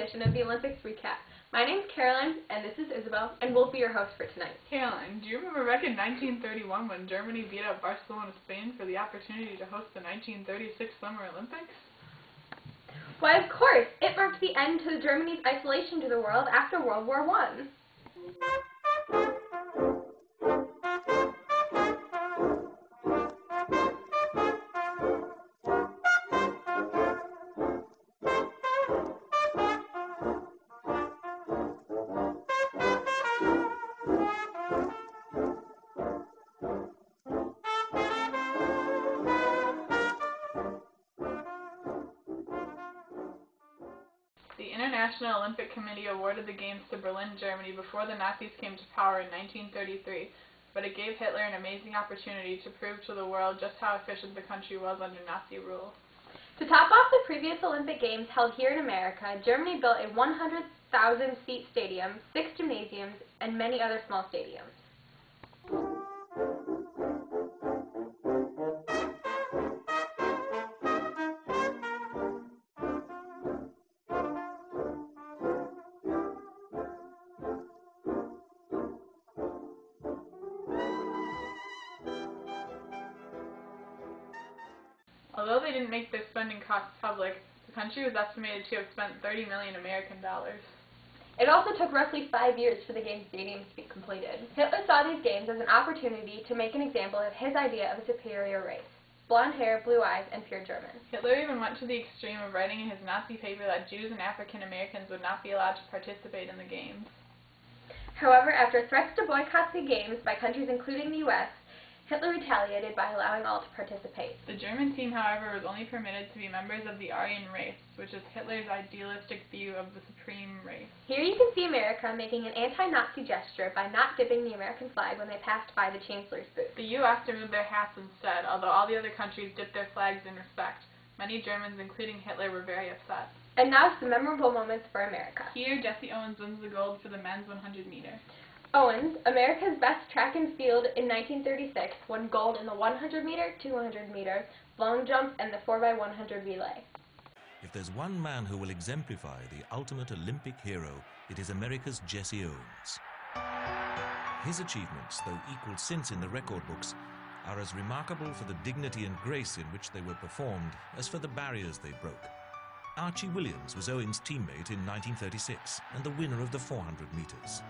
edition of the Olympics Recap. My name's Caroline, and this is Isabel, and we'll be your host for tonight. Caroline, do you remember back in 1931 when Germany beat out Barcelona, Spain for the opportunity to host the 1936 Summer Olympics? Why, of course! It marked the end to Germany's isolation to the world after World War I. The International Olympic Committee awarded the Games to Berlin, Germany before the Nazis came to power in 1933, but it gave Hitler an amazing opportunity to prove to the world just how efficient the country was under Nazi rule. To top off the previous Olympic Games held here in America, Germany built a 100,000-seat stadium, 6 gymnasiums, and many other small stadiums. Although they didn't make their spending costs public, the country was estimated to have spent $30 million American dollars. It also took roughly 5 years for the Games stadiums to be completed. Hitler saw these Games as an opportunity to make an example of his idea of a superior race. Blonde hair, blue eyes, and pure German. Hitler even went to the extreme of writing in his Nazi paper that Jews and African Americans would not be allowed to participate in the Games. However, after threats to boycott the Games by countries including the U.S., Hitler retaliated by allowing all to participate. The German team, however, was only permitted to be members of the Aryan race, which is Hitler's idealistic view of the supreme race. Here you can see America making an anti-Nazi gesture by not dipping the American flag when they passed by the Chancellor's booth. The U.S. removed their hats instead, although all the other countries dipped their flags in respect. Many Germans, including Hitler, were very upset. And now it's the memorable moments for America. Here, Jesse Owens wins the gold for the men's 100 meter. Owens, America's best track and field in 1936, won gold in the 100 meter, 200 meter, long jump, and the 4x100 relay. If there's one man who will exemplify the ultimate Olympic hero, it is America's Jesse Owens. His achievements, though equalled since in the record books, are as remarkable for the dignity and grace in which they were performed as for the barriers they broke. Archie Williams was Owens' teammate in 1936 and the winner of the 400 meters.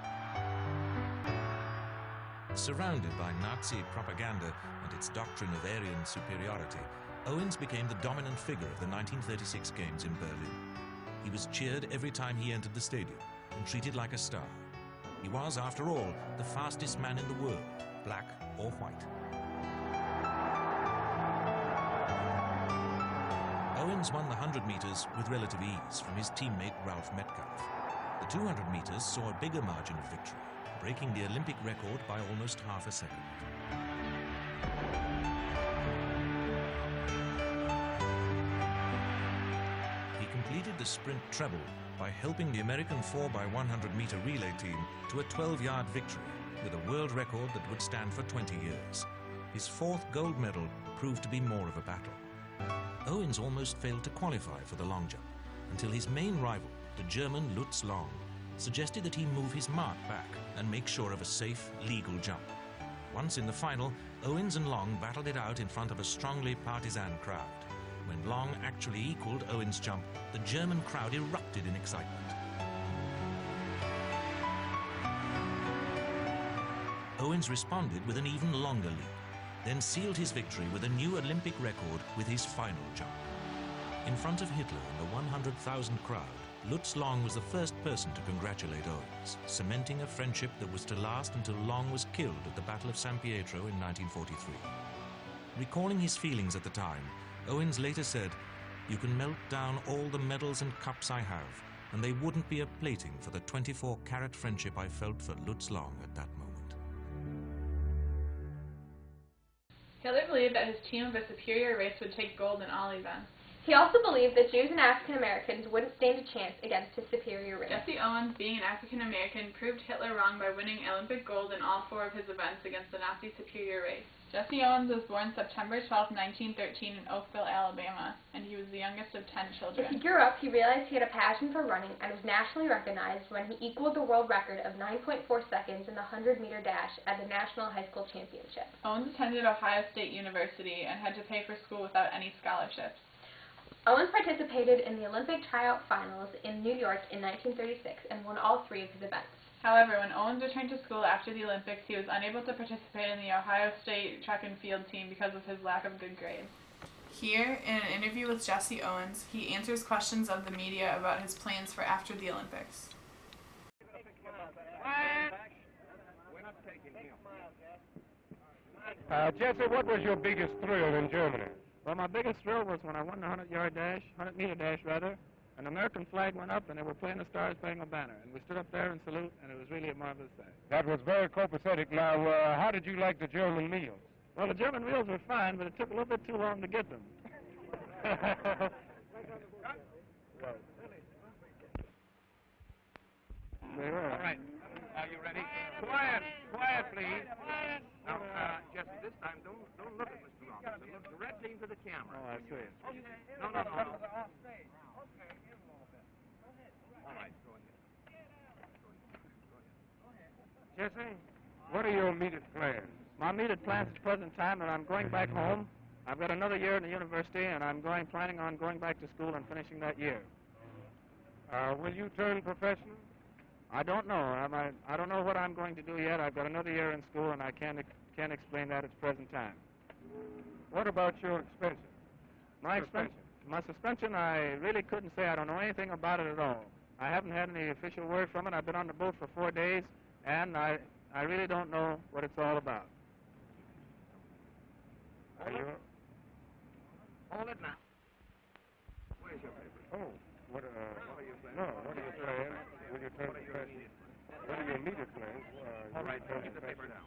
Surrounded by Nazi propaganda and its doctrine of Aryan superiority, Owens became the dominant figure of the 1936 Games in Berlin. He was cheered every time he entered the stadium and treated like a star. He was, after all, the fastest man in the world, black or white. Owens won the 100 meters with relative ease from his teammate Ralph Metcalfe. The 200 meters saw a bigger margin of victory, breaking the Olympic record by almost half a second. He completed the sprint treble by helping the American 4x100 meter relay team to a 12-yard victory with a world record that would stand for 20 years. His fourth gold medal proved to be more of a battle. Owens almost failed to qualify for the long jump until his main rival, the German Lutz Long, suggested that he move his mark back and make sure of a safe, legal jump. Once in the final, Owens and Long battled it out in front of a strongly partisan crowd. When Long actually equaled Owens' jump, the German crowd erupted in excitement. Owens responded with an even longer leap, then sealed his victory with a new Olympic record with his final jump. In front of Hitler in the 100,000 crowd, Lutz Long was the first person to congratulate Owens, cementing a friendship that was to last until Long was killed at the Battle of San Pietro in 1943. Recalling his feelings at the time, Owens later said, "You can melt down all the medals and cups I have, and they wouldn't be a plating for the 24-carat friendship I felt for Lutz Long at that moment." Hitler believed that his team of a superior race would take gold in all events. He also believed that Jews and African Americans wouldn't stand a chance against his superior race. Jesse Owens, being an African American, proved Hitler wrong by winning Olympic gold in all 4 of his events against the Nazi superior race. Jesse Owens was born September 12, 1913 in Oakville, Alabama, and he was the youngest of 10 children. As he grew up, he realized he had a passion for running and was nationally recognized when he equaled the world record of 9.4 seconds in the 100-meter dash at the National High School Championship. Owens attended Ohio State University and had to pay for school without any scholarships. Owens participated in the Olympic tryout finals in New York in 1936 and won all 3 of his events. However, when Owens returned to school after the Olympics, he was unable to participate in the Ohio State track and field team because of his lack of good grades. Here, in an interview with Jesse Owens, he answers questions of the media about his plans for after the Olympics. Jesse, what was your biggest thrill in Germany? Well, my biggest thrill was when I won the 100-meter dash, and the American flag went up, and they were playing the Star Spangled Banner, and we stood up there and salute, and it was really a marvelous thing. That was very copacetic. Now, how did you like the German meals? Well, the German meals were fine, but it took a little bit too long to get them. All right. Are you ready? Quiet, please. Now, Jesse, this time don't look at Mr. Robinson. Look directly into the camera. Oh, I see. No. All right, go ahead. Jesse, what are your immediate plans? My immediate plans at the present time are I'm going back home. I've got another year in the university, and I'm planning on going back to school and finishing that year. Will you turn professional? I don't know. I don't know what I'm going to do yet. I've got another year in school, and I can't explain that at the present time. What about your suspension? My suspension, I really couldn't say. I don't know anything about it at all. I haven't had any official word from it. I've been on the boat for 4 days, and I really don't know what it's all about. Are you? Hold it now. Where's your paper? Oh, what are you saying? No, what are you saying? Will you turn professional? What are your immediate plans? All right, keep the paper down.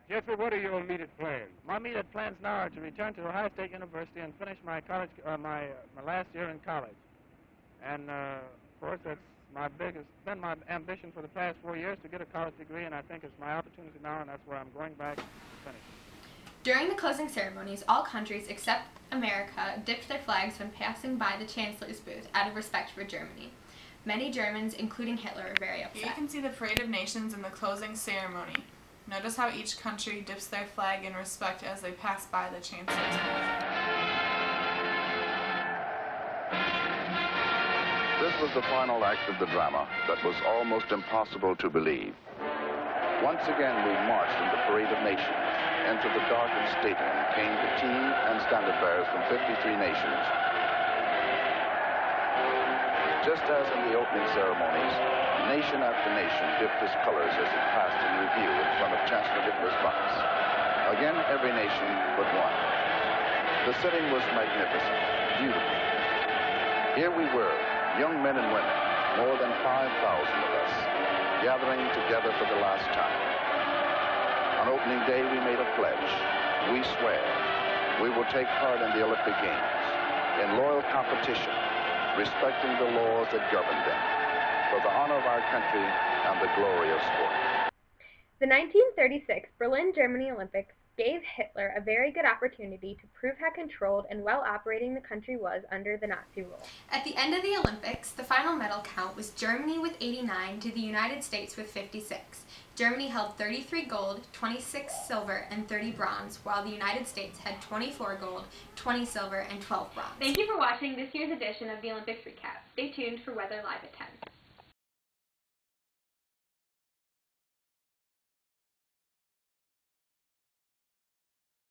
Jesse, what are your immediate plans? My immediate plans now are to return to Ohio State University and finish my college, my last year in college. And of course, that's been my ambition for the past 4 years to get a college degree, and I think it's my opportunity now, and that's where I'm going back to finish. During the closing ceremonies, all countries except America dipped their flags when passing by the Chancellor's booth out of respect for Germany. Many Germans, including Hitler, are very upset. Here you can see the Parade of Nations in the closing ceremony. Notice how each country dips their flag in respect as they pass by the Chancellor's booth. This was the final act of the drama that was almost impossible to believe. Once again, we marched in the Parade of Nations. Into the darkened stadium came the team and standard bearers from 53 nations. Just as in the opening ceremonies, nation after nation dipped its colors as it passed in review in front of Chancellor Hitler's box. Again, every nation but one. The setting was magnificent, beautiful. Here we were, young men and women, more than 5,000 of us, gathering together for the last time. On opening day, we made a pledge. We swear we will take part in the Olympic Games, in loyal competition, respecting the laws that govern them, for the honor of our country and the glory of sport. The 1936 Berlin, Germany Olympics gave Hitler a very good opportunity to prove how controlled and well-operating the country was under the Nazi rule. At the end of the Olympics, the final medal count was Germany with 89 to the United States with 56. Germany held 33 gold, 26 silver, and 30 bronze, while the United States had 24 gold, 20 silver, and 12 bronze. Thank you for watching this year's edition of the Olympics Recap. Stay tuned for Weather Live at 10.